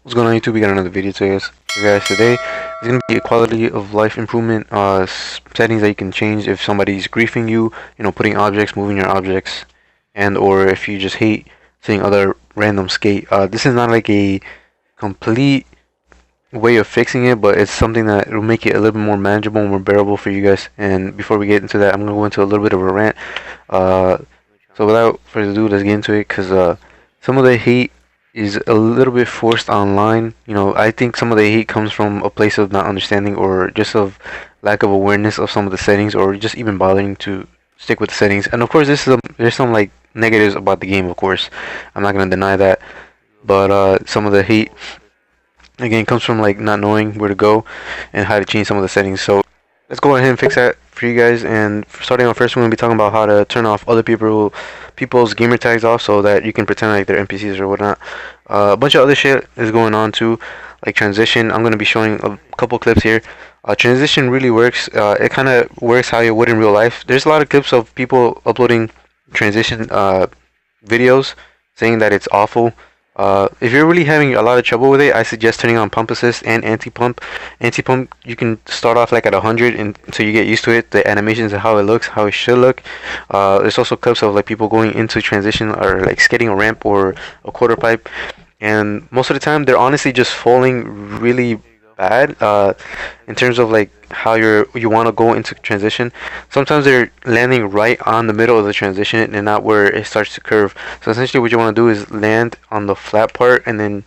What's going on YouTube? We got another video today, guys. Today is going to be a quality of life improvement settings that you can change if somebody's griefing you, putting objects, moving your objects, and or if you just hate seeing other random skate. This is not like a complete way of fixing it, but it's something that will make it a little bit more manageable and more bearable for you guys. And before we get into that, I'm going to go into a little bit of a rant. So without further ado, let's get into it, because some of the hate is a little bit forced online. I think some of the hate comes from a place of not understanding or just of lack of awareness of some of the settings, or just even bothering to stick with the settings. And of course, there's some like negatives about the game. Of course, I'm not gonna deny that, but some of the hate again comes from like not knowing where to go and how to change some of the settings. So let's go ahead and fix that for you guys. And starting off first, we're gonna be talking about how to turn off other people's gamer tags off, so that you can pretend like they're NPCs or whatnot. A bunch of other shit is going on too, like transition. I'm gonna be showing a couple clips here. Transition really works. It kind of works how you would in real life. There's a lot of clips of people uploading transition videos saying that it's awful. If you're really having a lot of trouble with it, I suggest turning on pump assist and anti-pump. Anti-pump, you can start off like at 100 until you get used to it. The animations and how it looks, how it should look. There's also clips of like people going into transition or like skating a ramp or a quarter pipe, and most of the time they're honestly just falling really bad. In terms of like how you want to go into transition, sometimes they're landing right on the middle of the transition and not where it starts to curve. So essentially what you want to do is land on the flat part, and then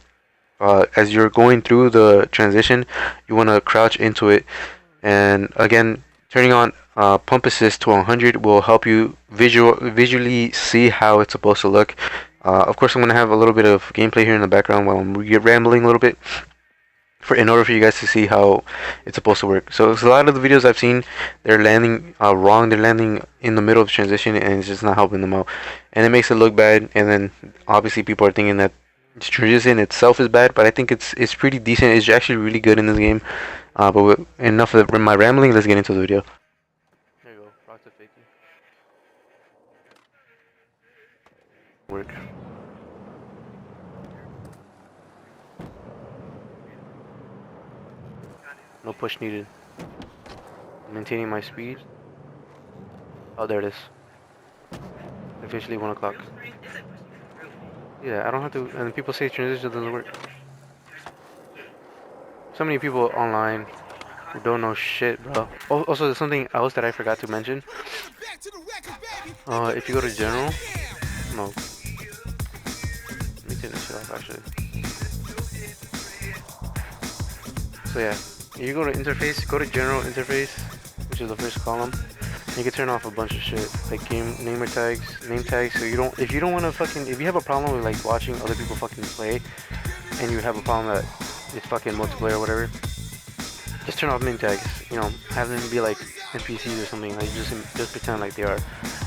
as you're going through the transition, you want to crouch into it. And again, turning on pump assist to 100 will help you visually see how it's supposed to look. Of course, I'm going to have a little bit of gameplay here in the background while I'm rambling a little bit, in order for you guys to see how it's supposed to work. So a lot of the videos I've seen, they're landing wrong. They're landing in the middle of transition, and it's just not helping them out, and it makes it look bad. And then obviously people are thinking that transition itself is bad, but I think it's pretty decent. It's actually really good in this game. But enough of my rambling. Let's get into the video. There you go. Rock to 50. Work. No push needed. Maintaining my speed. Oh, there it is. Officially 1 o'clock. Yeah, I don't have to. And people say transition doesn't work. So many people online who don't know shit, bro. Also, there's something else that I forgot to mention. If you go to general, no. Let me take this shit off actually. So yeah. You go to interface, go to general interface, which is the first column. You can turn off a bunch of shit like name tags. So if you have a problem with like watching other people fucking play, and you have a problem that it's fucking multiplayer or whatever, just turn off name tags. Have them be like NPCs or something. Like just pretend like they are,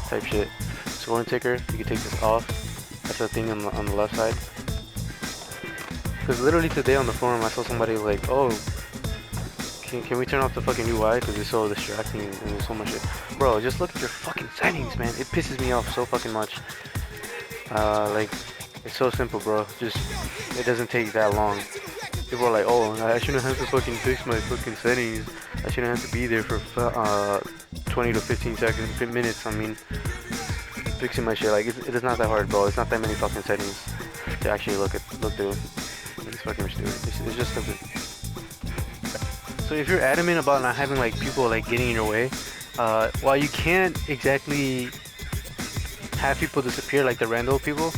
type shit. Scoring ticker, you can take this off. That's the thing on the left side. Because literally today on the forum, I saw somebody like, oh, can we turn off the fucking UI because it's so distracting and there's so much shit. Bro, just look at your fucking settings, man. It pisses me off so fucking much. Like, it's so simple, bro. It doesn't take that long. People are like, oh, I shouldn't have to fucking fix my fucking settings. I shouldn't have to be there for 20 to 15 seconds, minutes. I mean, fixing my shit, like, it's not that hard, bro. It's not that many fucking settings to actually look through. It's fucking stupid. It's just stupid. So if you're adamant about not having like people like getting in your way, while you can't exactly have people disappear like the random people,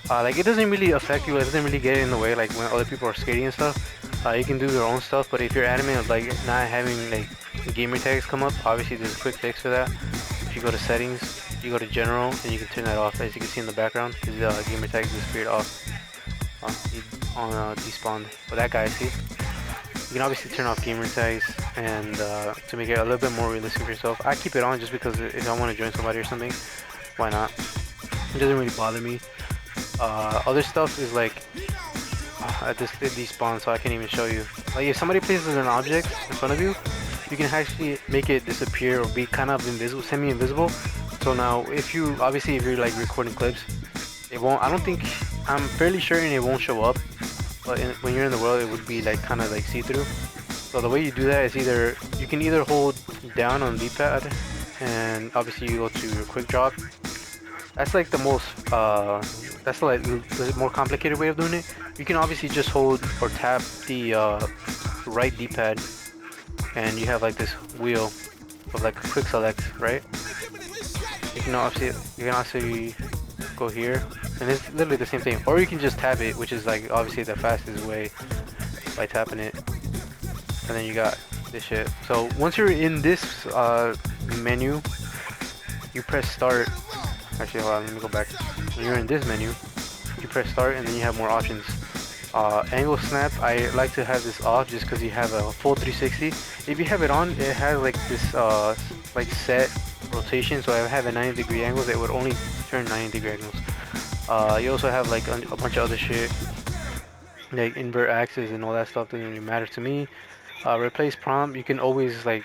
like it doesn't really affect you. It doesn't really get in the way like when other people are skating and stuff. You can do your own stuff, but if you're adamant of like not having like gamer tags come up, obviously there's a quick fix for that. If you go to settings, you go to general, and you can turn that off. As you can see in the background, his gamer tags disappeared off. He despawned. But that guy, see? You can obviously turn off gamer tags and to make it a little bit more realistic for yourself. I keep it on just because if I want to join somebody or something, why not? It doesn't really bother me. Other stuff is like it despawns, so I can't even show you. Like if somebody places an object in front of you, you can actually make it disappear or be kind of invisible, semi-invisible. So now if you're like recording clips, it won't. I'm fairly certain it won't show up. but when you're in the world, it would be like kind of like see-through. So the way you do that is either you can either hold down on the D-pad, and obviously you go to your quick drop. That's like the most that's like the more complicated way of doing it. You can obviously just hold or tap the right D-pad, and you have like this wheel of like a quick select, right? You can also go here, and it's literally the same thing. Or you can just tap it, which is like obviously the fastest way by tapping it. And then you got this shit. So once you're in this menu, you press start. Actually, hold on, let me go back. When you're in this menu, you press start, and then you have more options. Angle snap, I like to have this off just because you have a full 360. If you have it on, it has like this like set rotation. So I have a 90-degree angle that would only turn 90-degree angles. You also have like a bunch of other shit, like invert axis and all that stuff doesn't really matter to me. Replace prompt, you can always like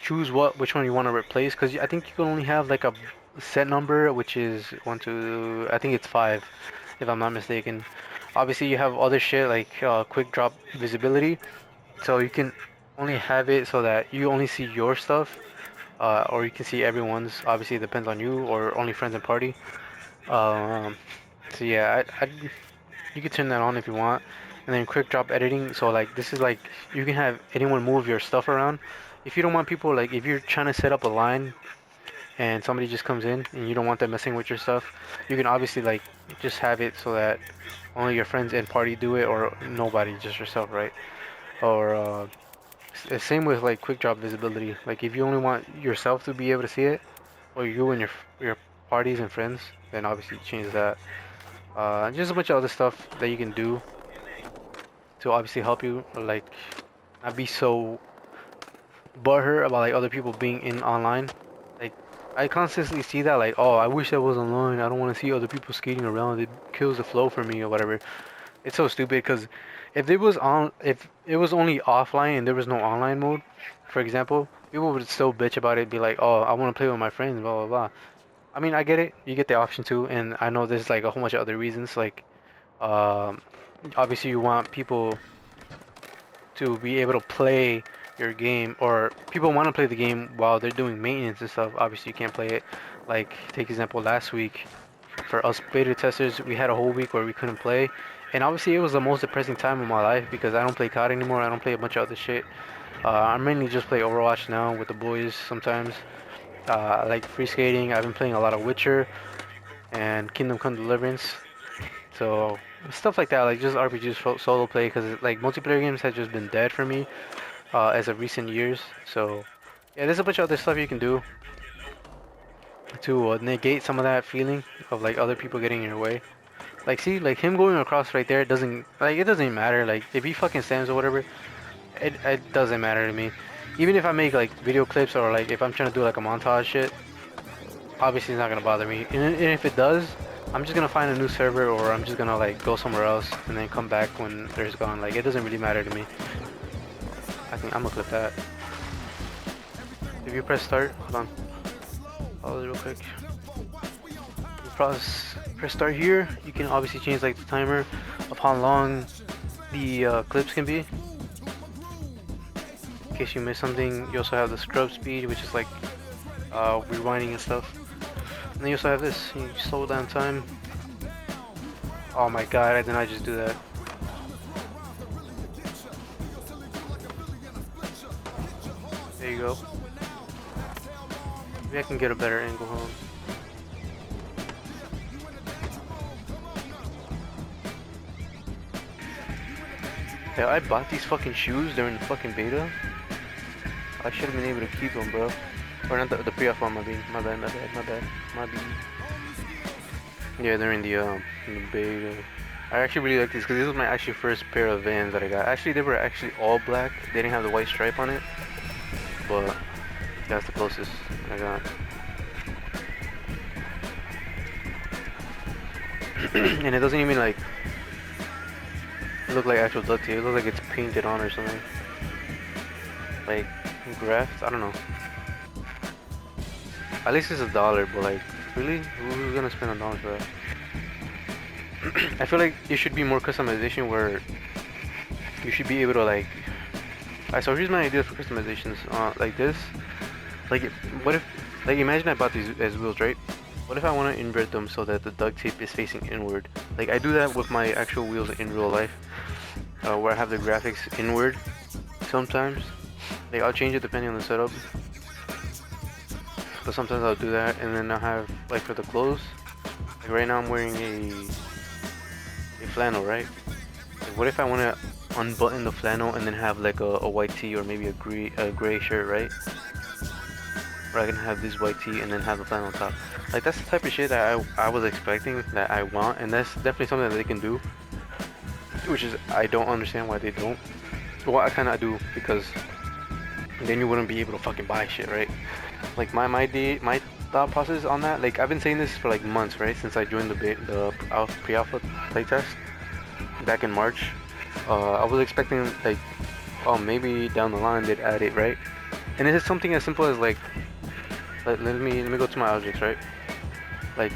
choose which one you want to replace, because I think you can only have like a set number, which is I think it's 5 if I'm not mistaken. Obviously you have other shit like quick drop visibility, so you can only have it so that you only see your stuff, or you can see everyone's. Obviously it depends on you, or only friends and party. um, so yeah, you can turn that on if you want. And then quick drop editing, so like this is like you can have anyone move your stuff around. If you don't want people, like if you're trying to set up a line and somebody just comes in and you don't want them messing with your stuff, you can obviously like just have it so that only your friends and party do it, or nobody, just yourself, right? Or same with like quick drop visibility. Like if you only want yourself to be able to see it, or you and your parties and friends, then obviously change that. Just a bunch of other stuff that you can do to obviously help you, or like not be so butthurt about like other people being in online. Like I constantly see that, like, oh, I wish I was online. I don't want to see other people skating around. It kills the flow for me or whatever. It's so stupid, because if it was only offline and there was no online mode, for example, people would still bitch about it, be like, oh, I want to play with my friends, blah blah blah. I mean, I get it. You get the option to, and I know there's like a whole bunch of other reasons, like um, obviously you want people to be able to play your game, or people want to play the game while they're doing maintenance and stuff. Obviously you can't play it. Like take example, last week for us beta testers, we had a whole week where we couldn't play, and obviously it was the most depressing time of my life, because I don't play COD anymore. I don't play a bunch of other shit. I mainly just play Overwatch now with the boys sometimes. I like free skating. I've been playing a lot of Witcher and Kingdom Come Deliverance. So stuff like that, like just RPGs solo play, because like multiplayer games have just been dead for me as of recent years. So yeah, there's a bunch of other stuff you can do to negate some of that feeling of like other people getting in your way. Like see, like him going across right there, it doesn't matter. Like if he fucking stands or whatever, it doesn't matter to me. Even if I make like video clips, or like if I'm trying to do like a montage shit, obviously it's not gonna bother me. And if it does, I'm just gonna find a new server, or I'm just gonna like go somewhere else and then come back when there's gone. Like it doesn't really matter to me. I think I'm gonna clip that. If you press start, hold on. Pause real quick. You press start here. You can obviously change like the timer of how long the clips can be. In case you miss something, you also have the scrub speed, which is like rewinding and stuff. And then you also have this. You slow down time. Oh my god! Did I just do that? There you go. Maybe I can get a better angle home. Yeah, I bought these fucking shoes during the fucking beta. I should have been able to keep them, bro. Or not the pre-off one, my bad. Yeah, they're in the beta. I actually really like these, because this was my actually first pair of Vans that I got. Actually, they were actually all black. They didn't have the white stripe on it, but that's the closest I got. And it doesn't even like look like actual duct tape. It looks like it's painted on or something. Like graft. I don't know. At least it's $1, but like, really? Who's gonna spend $1 for that? I feel like it should be more customization where you should be able to like. Alright, so here's my idea for customizations. Like this. Like, what if, like, imagine I bought these as wheels, right? What if I want to invert them so that the duct tape is facing inward? Like, I do that with my actual wheels in real life, where I have the graphics inward sometimes. Like, I'll change it depending on the setup. But sometimes I'll do that, and then I'll have, like, for the clothes, like right now I'm wearing a flannel, right? Like, what if I want to unbutton the flannel and then have like a white tee or maybe a gray shirt, right? Or I can have this white tee and then have the flannel on top. Like, that's the type of shit that I was expecting, that I want, and that's definitely something that they can do. Which is, I don't understand why they don't. Well, I kind of do, because then you wouldn't be able to fucking buy shit, right? Like, my thought process on that, like, I've been saying this for like months, right? Since I joined the pre-alpha playtest back in March. I was expecting, like, oh, maybe down the line they'd add it, right? And it's something as simple as like let me go to my objects, right? Like,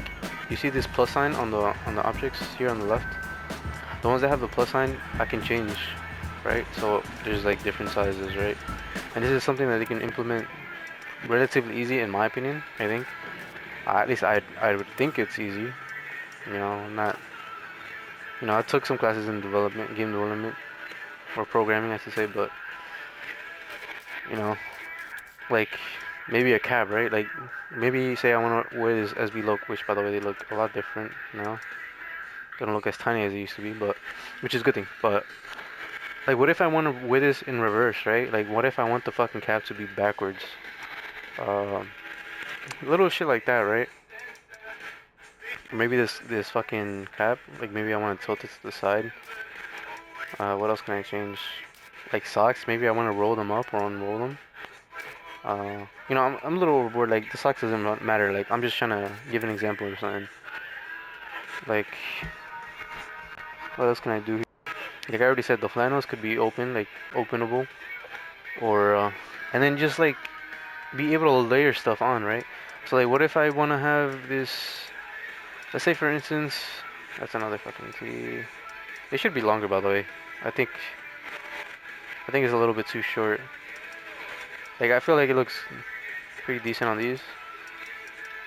you see this plus sign on the objects here on the left? The ones that have the plus sign, I can change, right? So there's like different sizes, right? And this is something that they can implement relatively easy, in my opinion. I think, at least I would think it's easy. You know, not, you know, I took some classes in game development, or programming, I should say, but you know, like, maybe a cab, right? Like, maybe say I want to wear this SB look, which by the way they look a lot different now. They don't look as tiny as they used to be, but which is a good thing. But like, what if I want to wear this in reverse, right? Like, what if I want the fucking cap to be backwards? Um, little shit like that, right? Or maybe this fucking cap, like maybe I want to tilt it to the side. What else can I change? Like socks, maybe I want to roll them up or unroll them. You know, I'm a little overboard. Like, the socks doesn't matter. Like, I'm just trying to give an example or something. Like, what else can I do? Like I already said, the flannels could be open, like openable, or and then just like be able to layer stuff on, right? So like, what if I want to have this? Let's say, for instance, that's another fucking T. It should be longer, by the way. I think it's a little bit too short. Like, I feel like it looks pretty decent on these.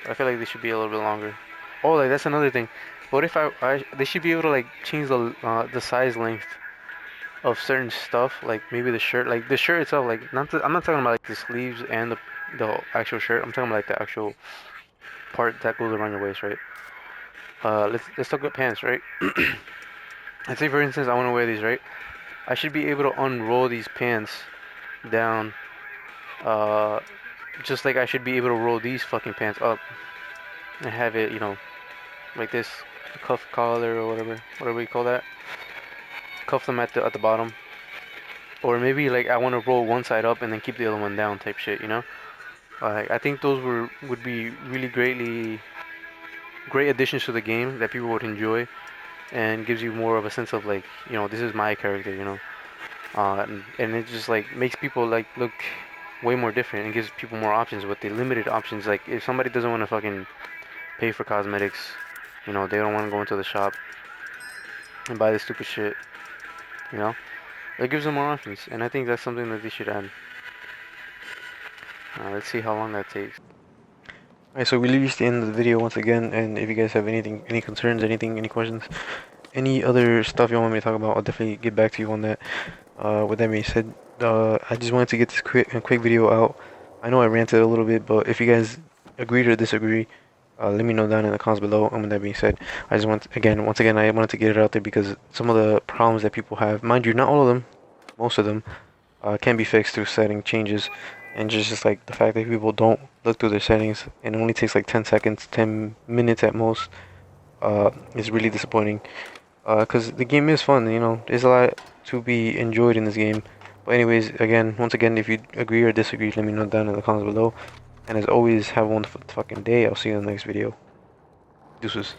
I feel like they should be a little bit longer. Oh, like, that's another thing. What if they should be able to like change the size length of certain stuff, like maybe the shirt, like the shirt itself, like I'm not talking about like the sleeves and the actual shirt. I'm talking about like the actual part that goes around your waist, right? Let's talk about pants, right? Let's say, for instance, I want to wear these, right? I should be able to unroll these pants down, uh, just like I should be able to roll these fucking pants up and have it, you know, like this, cuff collar or whatever you call that. Cuff them at the bottom, or maybe like I want to roll one side up and then keep the other one down, type shit, you know. I think those would be really great additions to the game that people would enjoy, and gives you more of a sense of like, you know, this is my character, you know. And it just like makes people like look way more different and gives people more options with the limited options. Like, if somebody doesn't want to fucking pay for cosmetics, you know, they don't want to go into the shop and buy this stupid shit, you know, it gives them more options, and I think that's something that they should add. Let's see how long that takes. Alright, so we reached the end of the video once again, and if you guys have anything, any concerns, anything, any questions, any other stuff you want me to talk about, I'll definitely get back to you on that. With that being said, I just wanted to get this quick video out. I know I ranted a little bit, but if you guys agreed or disagree, let me know down in the comments below. And with that being said, I just once again, I wanted to get it out there because some of the problems that people have, mind you, not all of them, most of them, can be fixed through setting changes. And just like the fact that people don't look through their settings, and it only takes like 10 seconds, 10 minutes at most, is really disappointing. Because the game is fun, you know, there's a lot to be enjoyed in this game. But anyways, once again, if you agree or disagree, let me know down in the comments below. And as always, have a wonderful fucking day. I'll see you in the next video. Deuces.